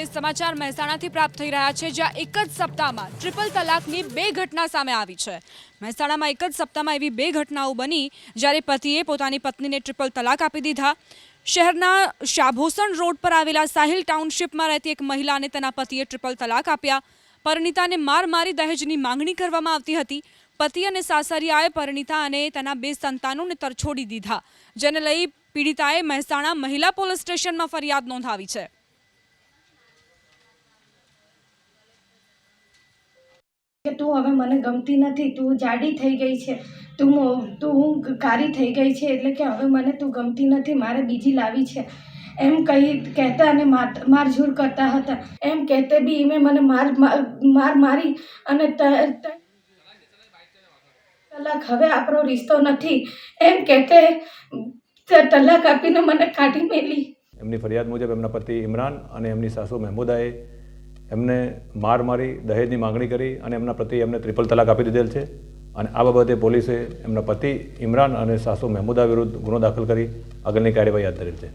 સમાચાર મહેસાણાથી પ્રાપ્ત થઈ રહ્યા છે, જ્યાં એક જ સપ્તાહમાં ટ્રિપલ તલાકની 2 ઘટના સામે આવી છે। મહેસાણામાં એક જ સપ્તાહમાં એવી 2 ઘટનાઓ બની જ્યારે પતિએ પોતાની પત્નીને ટ્રિપલ તલાક આપી દીધા। શહેરના શાભોસણ રોડ પર આવેલા સાહિલ ટાઉનશીપમાં રહેતી એક મહિલાને તેના પતિએ ટ્રિપલ તલાક આપ્યા। પરિણીતાને માર મારી દહેજની માંગણી કરવામાં આવતી હતી। પતિ અને સાસરિયાએ પરિણીતા અને તેના 2 સંતાનોને તરછોડી દીધા, જેને લઈ પીડિતાએ મહેસાણા મહિલા પોલીસ સ્ટેશનમાં ફરિયાદ નોંધાવી છે। કે તું હવે મને ગમતી નથી, તું જાડી થઈ ગઈ છે, તું કારી થઈ ગઈ છે, એટલે કે હવે મને તું ગમતી નથી, મારે બીજી લાવી છે એમ કહેતા અને મારઝૂર કરતા હતા। એમ કહેતે બી મેં મને મારી અને તલાક હવે આપણો રિશ્તો નથી એમ કહેતે તલાક આપીને મને કાઢી મેલી। એમની ફરિયાદ મુજબ એમના પતિ ઇમરાન અને એમની સાસુ મહેમૂદાએ એમને માર મારી દહેજની માંગણી કરી અને એમના પતિ એમને ટ્રિપલ તલાક આપી દીધેલ છે અને આ બાબતે પોલીસે એમના પતિ ઇમરાન અને સાસુ મહેમૂદા વિરુદ્ધ ગુનો દાખલ કરી આગળની કાર્યવાહી હાથ ધરેલ છે।